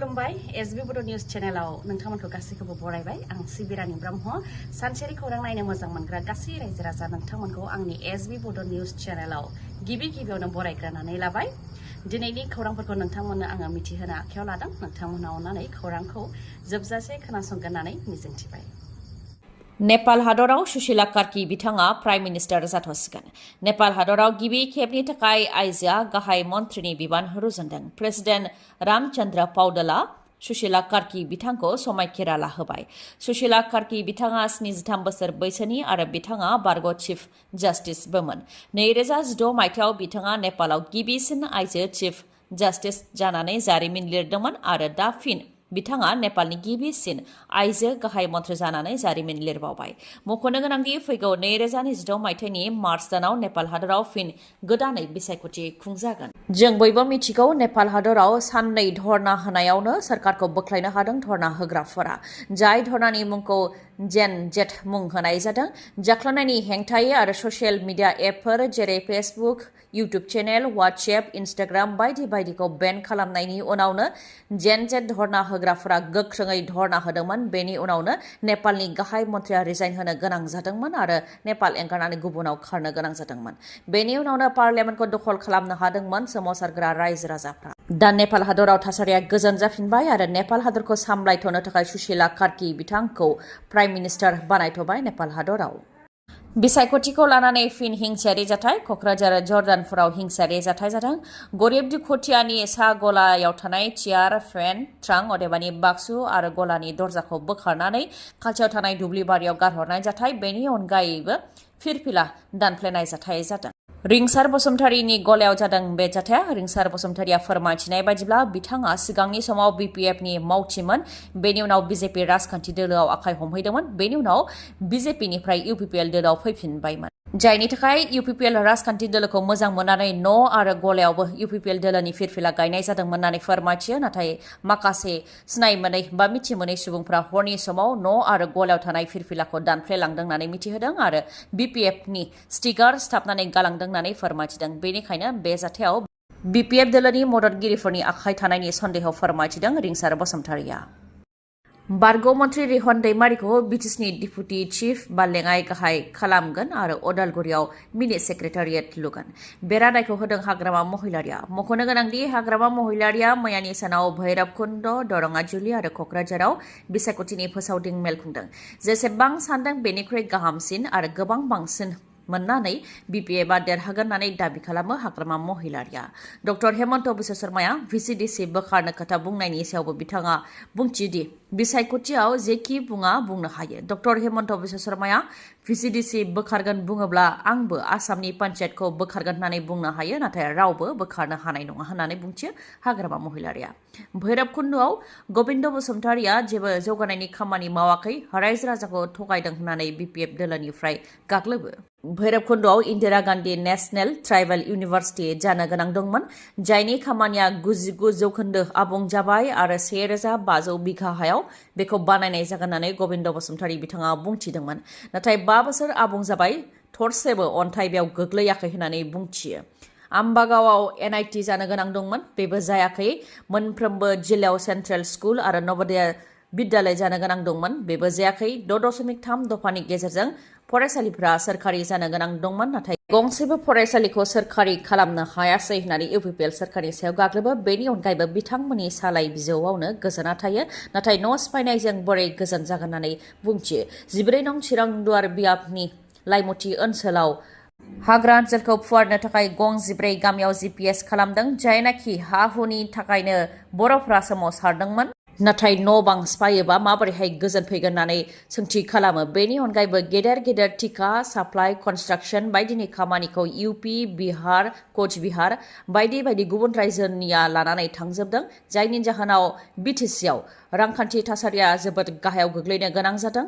खुलुमबाय एसबी बड' निउज चेनेलाव नोंथांमोनखौ गासैखौबो बरायबाय आं सिबिरानि ब्रह्म सानसेनि खौरां नायनो मोजां मोनग्रा गासै रायजो राजा नोंथांमोनखौ आंनि एसबी बड' निउज चेनेलाव गिबियावनो बरायग्रोनानै लाबाय दिनैनि खौरांफोरखौ नोंथांमोननो आङो मिथिहोनो आखायाव लादों नोंथांमोना अननानै खौरांखौ जोबजासे खोनासंगोन होननानै मिजिंथिबाय नेपाल हादराव सुशीला कार्की बिथाङा प्राइम मिनिस्टार जाथ'सिगोन नेपाल हादराव गिबि खेबनि थाखाय आइजोआ गाहाय मन्थ्रिनि बिबान रुजुनदों प्रेसिडेन्ट रामचन्द्र पौडला सुशीला कार्की बिथांखौ समायखिरा लाहोबाय सुशीला कार्की बिथाङा 73 बोसोर बैसोनि आरो बिथाङा बारग' चिफ जास्टिसबोमोन 2016 मायथाइयाव बिथाङा नेपालाव गिबिसिन आइजो चिफ जास्टिस जानानै जारिमिन लिरदोंमोन आरो दा फिन बिथाङा नेपालनि गिबिसिन आइजो गाहाय मन्थ्रि जानानै जारिमिन लिरबावबाय मख'नो गोनांदि फैगौ 2026 मायथाइनि मार्च दानाव नेपाल हादराव फिन गोदानै बिसायख'थि खुंजागोन जों बयबो मिथिगौ नेपाल हादराव साननै धर्ना होनायावनो सरकारखौ बोख्लायनो हादों धर्ना होग्राफोरा जाय धर्नानि मुंखौ जेन जेट मुं होनाय जादों जाख्लनायनि हेंथायै आरो ससियेल मिडिया एपफोर जेरै Facebook YouTube channel WhatsApp Instagram बायदि बायदिखौ बेन खालामनायनि उनावनो जेन जेट धर्ना होग्राफोरा गोख्रोङै धर्ना होदोंमोन बेनि उनावनो नेपालनि गाहाय मन्थ्रिया रिजाइन होनो गोनां जादोंमोन आरो नेपाल एंगारनानै गुबुनाव खारनो गोनां जादोंमोन बेनि उनावनो पार्लियामेन्टखौ दखल खालामनो हादोंमोन सोमावसारग्रा रायजो राजाफ्रा दा नेपाल हादराव थासारिया गोजोन जाफिनबाय आरो नेपाल हादरखौ सामलायथ'नो थाखाय सुशीला कार्की बिथांखौ प्राइम मिनिस्टार बानायथ'बाय नेपाल हादराव बिसायख'थिखौ लानानै फिन हिंसायारि जाथाय क'क्राझार जर्दानफोराव हिंसायारि जाथाय जादों गरिब दुखुथियानि सा गलायाव थानाय चियार फेन ट्रां अदेबानि बाक्सु आरो गलानि दरजाखौ बोखारनानै खाथियाव थानाय दुब्लि बारियाव गारहरनाय जाथाय बेनि अनगायैबो फिरफिला दानफ्लेनाय जाथाय जादों रिंसार बसुमतारीनि गलायाव जादों बे जाथाया रिंसार बसुमतारीया फोरमायथिनाय बायदिब्ला बिथाङा सिगांनि समाव बिपिएफनि मावथिमोन बेनि उनाव बिजेपि राजखान्थि दोलोआव आखाइ हमहैदोंमोन बेनि उनाव बिजेपिनिफ्राय इउपिपिएल दोलोआव फैफिनबायमोन जायनि थाखाय इउपिपिएल राजखान्थि दोलोखौ मोजां मोननानै न' आरो गलायावबो इउपिपिएल दोलोनि फिरफिला गायनाय जादोंमोन होननानै फोरमायथियो नाथाय माखासे सिनाय मोनै बा मिथि मोनै सुबुंफ्रा हरनि समाव न' आरो गलायाव थानाय फिरफिलाखौ दानफ्लेलांदों होननानै मिथिहोदों आरो बिपिएफनि स्टिकार सिथाबनानै गालांदों होननानै फोरमायथिदों बेनिखायनो बे जाथायाव बिपिएफ दोलोनि मददगिरिफोरनि आखाइ थानायनि सन्देह फोरमायथिदों रिंसार बसुमतारीया बारग' मन्थ्रि रिहन दैमारिखौ बिटिसिनि डिपुटि चिफ बा लेङाइ गाहाय खालामगोन आरो अदालगुरियाव मिनि सेक्रेटारियेट लुगोन बे रादायखौ होदों हाग्रामा महिलारिया मख'नो गोनांदि हाग्रामा महिलारिया मैयानि सानाव भैरबकुन्द दरङाजुलि आरो क'क्राझाराव बिसायख'थिनि फोसावदिं मेल खुंदों जेसेबां सानदों बेनिख्रुइ गाहामसिन आरो गोबां बांसिन मोननानै बिपिएफआ देरहागोन होननानै दाबि खालामो हाग्रामा महिलारिया डक्टर हेमन्त बिश्व शर्माया भिसिडिसि बोखारनो खोथा बुंनायनि सायावबो बिथाङा बुंथियोदि बिसायख'थियाव जेखि बुंनो हायो डक्टर हेमन्त बिश्व शर्माया भिसिडिसि बोखारगोन बुङोब्ला आंबो आसामनि पन्चायतखौ बोखारगोन होननानै बुंनो हायो नाथाय रावबो बोखारनो हानाय नङा होननानै बुंथियो हाग्रामा महिलारिया भैरबकुन्दआव गबिन्द बसुमतारीया जेबो जौगानायनि खामानि मावाखै रायजो राजाखौ थगायदों होननानै बिपिएफ दोलोनिफ्राय गाग्लोबो भैरबकुन्दआव Indira Gandhi national tribal university जानो गोनां दंमोन जायनि खामानिया 99% आबुं जाबाय आरो 1500 बिघा हायाव बेखौ बानायनाय जागोन होननानै गबिन्द बसुमतारी बिथाङा बुंथिदोंमोन नाथाय 5 बोसोर आबुं जाबाय थरसेबो अन्थाइ बेयाव गोग्लैयाखै होननानै बुंथियो आम्बागावआव एनआइटि जानो गोनां दंमोन बेबो जायाखै मोनफ्रोमबो जिल्लायाव सेन्ट्रेल स्कुल आरो नवोदय बिद्यालय जानो गोनां दंमोन बेबो जायाखै 6.3 दफानि गेजेरजों फरायसालिफोरा सोरखारि जानो गोनां दंमोन नाथाय गंसेबो फरायसालिखौ सोरखारि खालामनो हायासै होननानै इउपिपिएल सोरखारनि सायाव गाग्लोबो बेनि अनगायैबो बिथांमोननि सालाय बिजौआवनो गोजोना थायो नाथाय न' सिफायनायजों बोरै गोजोन जागोन होननानै बुंथियो 14 नं चिरांदुवार बियाबनि लाइमुथि ओनसोलाव हाग्रा ओनसोलखौ फुवारनो थाखाय गं 14 गामियाव जिपिएस खालामदों जायनाखि हा हुनि थाखायनो बर'फ्रा सोमावसारदोंमोन नाथाय न' बां सिफायोबा माबोरैहाय गोजोन फैगोन होननानै सोंथि खालामो बेनि अनगायैबो गेदेर गेदेर टिका साप्लाइ कनस्ट्राक्सन बायदिनि खामानिखौ इउपि बिहार कचबिहार बायदि बायदि गुबुन रायजोनिया लानानै थांजोबदों जायनि जाहोनाव बिटिसिआव रांखान्थि थासारिया जोबोद गाहायाव गोग्लैनो गोनां जादों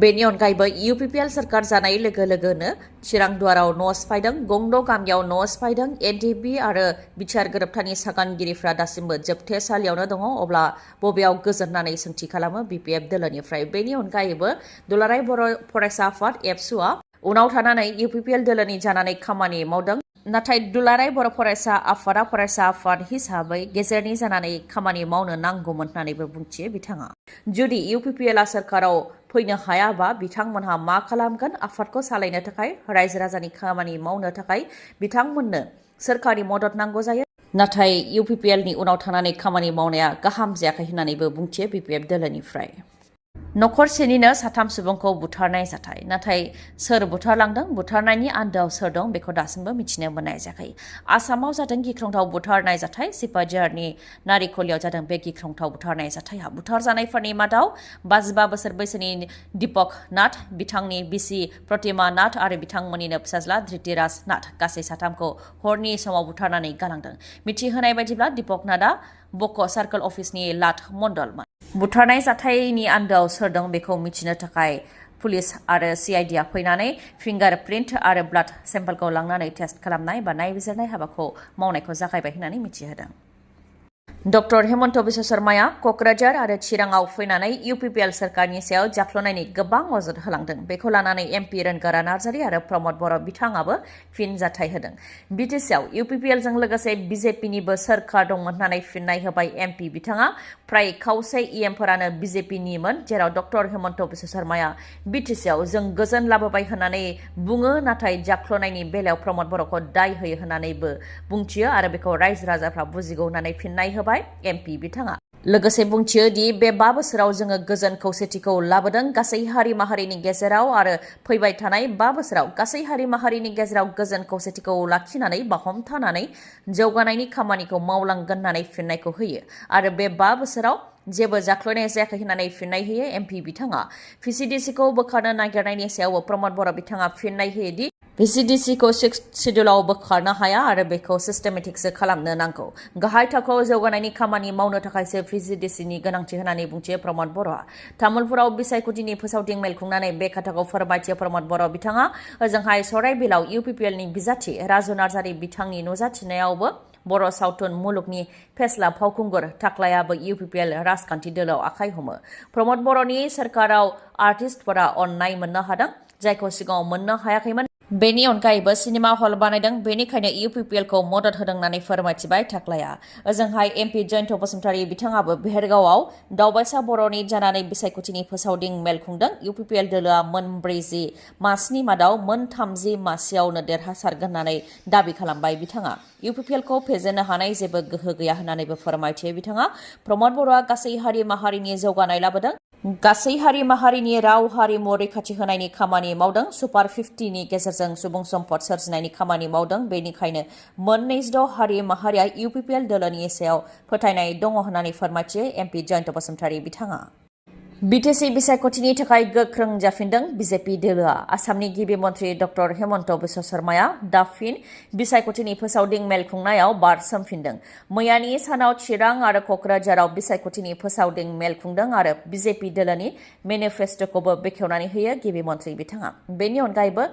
बेनि अनगायैबो इउपिपिएल सोरखार जानाय लोगो लोगोनो चिरांदुवाराव न' सिफायदों गंद' गामियाव न' सिफायदों एनडिपि आरो बिटिआर गोरोबथानि सागानगिरिफ्रा दासिमबो जोबथेसालियावनो दङ अब्ला बबेयाव गोजोन होननानै सोंथि खालामो बिपिएफ दोलोनिफ्राय बेनि अनगायैबो दुलाराय बर' फरायसा आफाद एबसुआ उनाव थानानै इउपिपिएल दोलोनि जानानै खामानि मावदों नाथाय दुलाराय बर' फरायसा आफादा फरायसा आफाद हिसाबै गेजेरनि जानानै खामानि मावनो नांगौमोन होननानैबो बुंथियो बिथाङा। जुदि इउपिपिएलआ सोरखाराव फैनो हायाबा बिथांमोनहा मा खालामगोन? आफादखौ सालायनो थाखाय रायजो राजानि खामानि मावनो थाखाय बिथांमोननो सोरखारि मदद नांगौ जायो। नाथाय इउपिपिएलनि उनाव थानानै खामानि मावनाया गाहाम जायाखै होननानैबो बुंथियो बिपिएफ दोलोनिफ्राय। नखरसेनिनो 3 सुबुंखौ बुथारनाय जाथाय। नाथाय सोर बुथारलांदों? बुथारनायनि आन्दोआव सोर दं बेखौ दासिमबो मिथिनो मोननाय जायाखै। आसामाव जादों गिख्रंथाव बुथारनाय जाथाय। सिपाझारनि नारिखलियाव जादों बे गिख्रंथाव बुथारनाय जाथायहा। बुथारजानायफोरनि मादाव 55 बोसोर बैसोनि दीपक नाथ, बिथांनि बिसि प्रतिमा नाथ आरो बिथांमोननिनो फिसाज्ला धृतिराज नाथ गासै 3खौ हरनि समाव बुथारनानै गालांदों। मिथिहोनाय बायदिब्ला दीपक नाथआ बक' सार्कल अफिसनि लाट मण्डलमोन। बुथारनाय जाथायनि आन्दोआव सोर दं बेखौ मिथिनो थाखाय पुलिस आरो सिआइडिआ फैनानै फिंगार प्रिन्ट आरो ब्लाड सेम्पलखौ लांनानै टेस्ट खालामनाय बा नायबिजिरनाय हाबाखौ मावनायखौ जागायबाय होननानै मिथिहोदों। डक्टर हेमन्त बिश्व शर्माया क'क्राझार आरो चिराङाव फैनानै इउपिपिएल सोरखारनि सायाव जाख्ल'नायनि गोबां अजद होलांदों। बेखौ लानानै एमपि रोनगोरा नार्जारि आरो प्रमद बर' बिथाङाबो फिनजाथाय होदों। बिटिसिआव इउपिपिएलजों लोगोसे बिजेपिनिबो सोरखार दंमोन होननानै फिननाय होबाय एमपि बिथाङा। फ्राय खावसे इएमफोरानो बिजेपिनिमोन, जेराव डक्टर हेमन्त बिश्व शर्माया बिटिसिआव जों गोजोन लाबोबाय होननानै बुङो, नाथाय जाख्ल'नायनि बेलायाव प्रमद बर'खौ दाय होयो होननानैबो बुंथियो आरो बेखौ रायजो राजाफ्रा बुजिगौ होननानै फिननाय होबाय एमपि बिथाङा। लोगोसे बुंथियो दि बे 5 बोसोराव जोङो गोजोन खौसेथिखौ लाबोदों गासै हारि माहारिनि गेजेराव आरो फैबाय थानाय 5 बोसोराव गासै हारि माहारिनि गेजेराव गोजोन खौसेथिखौ लाखिनानै बा हमथानानै जौगानायनि खामानिखौ मावलांगोन होननानै फिननायखौ होयो आरो बे 5 बोसोराव जेबो जाख्ल'नाय जायाखै होननानै फिननाय होयो एमपि बिथाङा। भिसिडिसिखौ बोखारनो नागिरनायनि सायावबो प्रमद बर' बिथाङा फिननाय होयोदि भिसिडिसिखौ 6th शेड्युलाव बोखारनो हाया आरो बेखौ सिस्टेमेटिकसो खालामनो नांगौ। गाहाय थाखोआव जौगानायनि खामानि मावनो थाखायसो भिसिडिसिनि गोनांथि होननानै बुंथियो प्रमद बर'आ। तामुलपुराव बिसायख'थिनि फोसावदिं मेल खुंनानै बे खोथाखौ फोरमायथियो प्रमद बर' बिथाङा। ओजोंहाय सराइबिलाव इउपिपिएलनि बिजाथि राजु नार्जारि बिथांनि नुजाथिनायावबो बर' सावथुन मुलुगनि फेस्ला फावखुंगुर थाख्लायाबो इउपिपिएल राजखान्थि दोलोआव आखाइ हमो। प्रमद बर'नि सोरखाराव आर्टिस्टफोरा अननाय मोननो हादों, जायखौ सिगाङाव मोननो हायाखैमोन। बेनि अनगायैबो सिनेमा हल बानायदों, बेनिखायनो इउपिपिएलखौ मदद होदों होननानै फोरमायथिबाय थाख्लाया। ओजोंहाय एमपि जयन्त बसुमतारी बिथाङाबो बेहेरगावआव दावबायसा बर'नि जानानै बिसायख'थिनि फोसावदिं मेल खुंदों। इउपिपिएल दोलोआ मोन 40 मासिनि मादाव मोन 30 मासियावनो देरहासारगोन होननानै दाबि खालामबाय बिथाङा। इउपिपिएलखौ फेजेननो हानाय जेबो गोहो गैया होननानैबो फोरमायथियो बिथाङा। प्रमद बर'आ गासै हारि माहारिनि जौगानाय लाबोदों, गासै हारि माहारिनि राव हारिमु रैखाथि होनायनि खामानि मावदों, सुपार 50नि गेजेरजों सुबुं सम्पद सोरजिनायनि खामानि मावदों। बेनिखायनो मोन 26 हारि माहारिया इउपिपिएल दोलोनि सायाव फोथायनाय दङ होननानै फोरमायथियो एमपि जयन्त बसुमतारी बिथाङा। बिटिसि बिसायख'थिनि थाखाय गोख्रों जाफिनदों बिजेपि दोलोआ। आसामनि गिबि मन्थ्रि डक्टर हेमन्त बिश्व शर्माया दा फिन बिसायख'थिनि फोसावदिं मेल खुंनायाव बारसोमफिनदों। मैयानि सानाव चिरां आरो क'क्राझाराव बिसायख'थिनि फोसावदिं मेल खुंदों आरो बिजेपि दोलोनि मेनिफेस्ट'खौबो बेखेवनानै होयो गिबि मन्थ्रि बिथाङा। बेनि अनगायैबो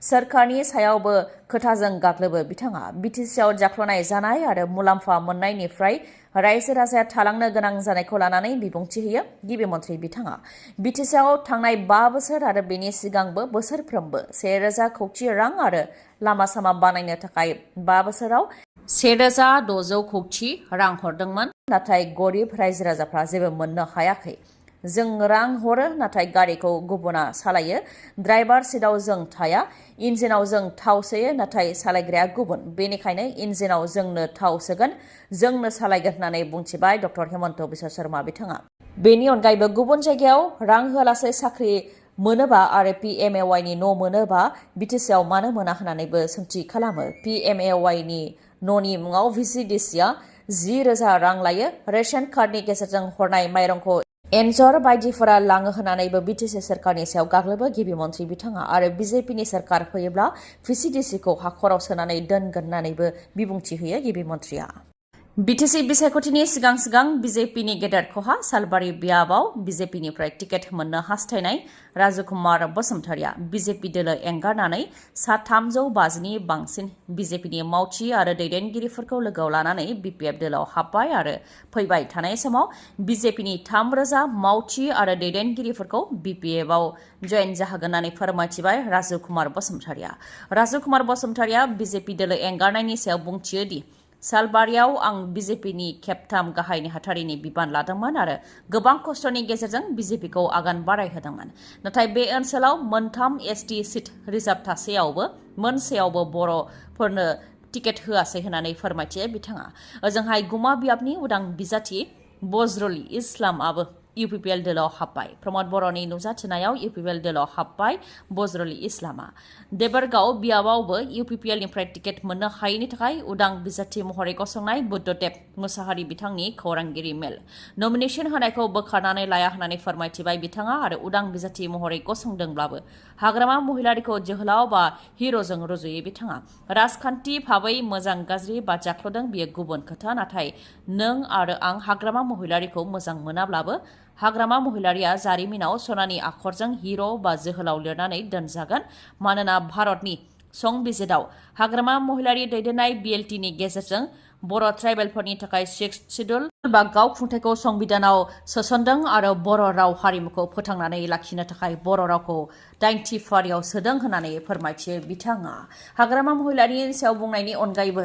सोरखारनि सायावबो खोथाजों गाग्लोबो बिथाङा। बिटिसिआव जाख्ल'नाय जानाय आरो मुलाम्फा मोननायनिफ्राय रायजो राजाया थालांनो गोनां जानायखौ लानानै बिबुंथि होयो गिबि मन्थ्रि बिथाङा। बिटिसिआव थांनाय 5 बोसोर आरो बेनि सिगांबो बोसोरफ्रोमबो 1000 कौटि रां आरो लामा सामा बानायनो थाखाय 5 बोसोराव 1600 कौटि रां हरदोंमोन, नाथाय गरिब रायजो राजाफ्रा जेबो मोननो हायाखै। जों रां हरो, नाथाय गारिखौ गुबुना सालायो। ड्राइभार सिटआव जों थाया, इन्जिनाव जों थाव सोयो, नाथाय सालायग्राया गुबुन। बेनिखायनो इन्जिनाव जोंनो थाव सोगोन, जोंनो सालायगोन होननानै बुंथिबाय डक्टर हेमन्त बिश्व शर्मा बिथाङा। बेनि अनगायैबो गुबुन जायगायाव रां होआलासे साख्रि मोनोबा आरो पिएमएवाइनि न' मोनोबा बिटिसिआव मानो मोना होननानैबो सोंथि खालामो। पिएमएवाइनि न'नि मुङाव भिसिडिसिआ 10,000 रां लायो। रेशन कार्डनि गेजेरजों हरनाय माइरंखौ एन्जर बायदिफोरा लाङो होननानैबो बिटिसि सोरखारनि सायाव गाग्लोबो गिबि मन्थ्रि बिथाङा आरो बिजेपिनि सोरखार फैयोब्ला भिसिडिसिखौ हाखराव सोनानै दोनगोन होननानैबो बिबुंथि होयो गिबि मन्थ्रिया। BTC बिसायख'थिनि सिगां BJPनि गेदेर खहा सालबारि बियाबाव BJPनिफ्राय टिकेट मोननो हास्थायनाय राजकुमार बसुमतारिया BJP दोलो एंगारनानै सा 350नि बांसिन BJPनि मावथि आरो दैदेनगिरिफोरखौ लोगोआव लानानै BPF दोलोआव हाबबाय आरो फैबाय थानाय समाव BJPनि 3,000 मावथि आरो दैदेनगिरिफोरखौ BPFआव जयेन जाहोगोन होननानै फोरमायथिबाय राजकुमार बसुमतारिया BJP दोलो एंगारनायनि सायाव बुंथियो दि सालबारियाव आं BJPनि खेबथाम गाहाय नेहाथारिनि बिबान लादोंमोन आरो गोबां खस्थ'नि गेजेरजों BJPखौ आगान बारायहोदोंमोन। नाथाय बे ओनसोलाव मोनथाम ST सिट रिजार्भ थासेयावबो मोनसेयावबो बर'फोरनो टिकेट होआसै होननानै फोरमायथियो बिथाङा। ओजोंहाय गुमा बियाबनि उदां बिजाथि बजरुल इस्लामआबो UPPL दोलोआव हाबबाय। प्रमद बर'नि नुजाथिनायाव UPPL दोलोआव हाबबाय बजरुल इस्लामआ। देबरगाव बियाबावबो UPPLनिफ्राय टिकेट मोननो हायैनि थाखाय उदां बिजाथि महरै गसंनाय बुद्धदेब मुसाहारि बिथांनि खौरांगिरि मेल नमिनेशन होनायखौ बोखारनानै लाया होननानै फोरमायथिबाय बिथाङा आरो उदां बिजाथि महरै गसंदोंब्लाबो हाग्रामा महिलारिखौ जोहोलाव बा हिर'जों रुजुयो बिथाङा। राजखान्थि भाबै मोजां गाज्रि बा जाख्ल'दों बियो गुबुन खोथा, नाथाय नों आरो आं हाग्रामा महिलारिखौ मोजां मोनाब्लाबो हाग्रामा महिलारिया जारिमिनाव सनानि आखरजों हिर' बा जोहोलाव लिरनानै दोनजागोन। मानोना भारतनि संबिजिराव हाग्रामा महिलारि दैदेननाय BLTनि गेजेरजों बर' ट्राइबेलफोरनि थाखाय 6th शिड्युल बा गाव खुंथायखौ संबिधानाव सोसनदों आरो बर' राव हारिमुखौ फोथांनानै लाखिनो थाखाय बर' रावखौ 9थि फारियाव सोदों होननानै फोरमायथियो बिथाङा। हाग्रामा महिलारिनि सायाव बुंनायनि अनगायैबो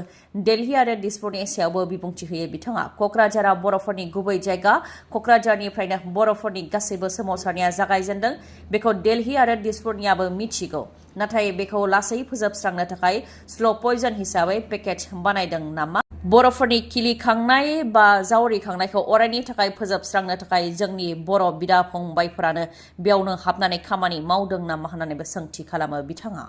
दिल्ली आरो दिसपुरनि सायावबो बिबुंथि होयो बिथाङा। क'क्राझारा बर'फोरनि गुबै जायगा, क'क्राझारनिफ्रायनो बर'फोरनि गासैबो सोमावसारनाया जागायजेनदों बेखौ दिल्ली आरो दिसपुरनियाबो मिथिगौ, नाथाय बेखौ लासै फोजोबस्रांनो थाखाय स्ल' पयजन हिसाबै पेकेज बानायदों नामा? बर'फोरनि खिलिखांनाय बा जावरिखांनायखौ अरायनि थाखाय फोजोबस्रांनो थाखाय जोंनि बर' बिदा फंबायफोरानो बेयावनो हाबनानै खामानि मावदों नामा होननानैबो सोंथि खालामो बिथाङा।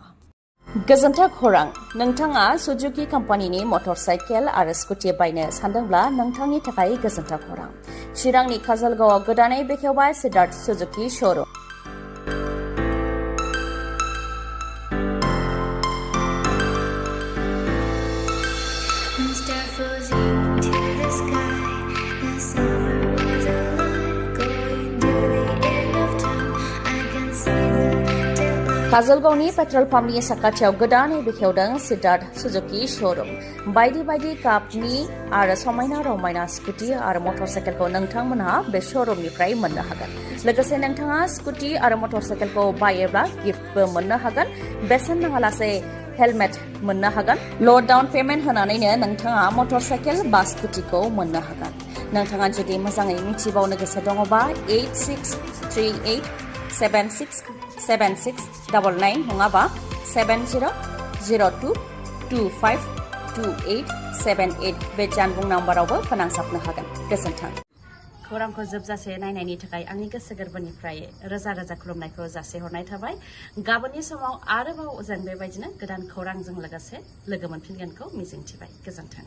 गोजोन्थों खौरां। नोंथाङा सुजुकी कम्पानिनि मटर साइकेल आरो स्कुटि बायनो सानदोंब्ला नोंथांनि थाखाय गोजोन्थों खौरां। चिरांनि काजलगावआव गोदानै बेखेवबाय सेप्ट सुजुकी श'रुम। काजलगावनि पेट्रल पाम्पनि साखाथियाव गोदानै बेखेवदों सेप्ट सुजुकी श'रुम। बायदि बायदि गाबनि आरो समायना रमायना स्कुटि आरो मटर साइकेलखौ नोंथांमोनहा बे श'रुमनिफ्राय मोननो हागोन। लोगोसे नोंथाङा स्कुटि आरो मटर साइकेलखौ बायोब्ला गिफ्टबो मोननो हागोन। बेसेन नाङालासे हेलमेट मोननो हागोन। ल' डाउन पेमेन्ट होनानैनो नोंथाङा मटर साइकेल बा स्कुटिखौ मोननो हागोन। नोंथाङा जुदि मोजाङै मिथिबावनो गोसो दङबा 8638767699 नङाबा 7002252878 बे जानबुं नाम्बारावबो फोनांजाबनो हागोन। गोजोन्थों। खौरांखौ जोबजासे नायनायनि थाखाय आंनि गोसो गोरबोनिफ्राय रोजा रोजा खुलुमनायखौ जासिहरनाय थाबाय। गाबोननि समाव आरोबाव जों बेबायदिनो गोदान खौरांजों लोगोसे लोगो मोनफिनगोनखौ मिजिंथिबाय। गोजोन्थों।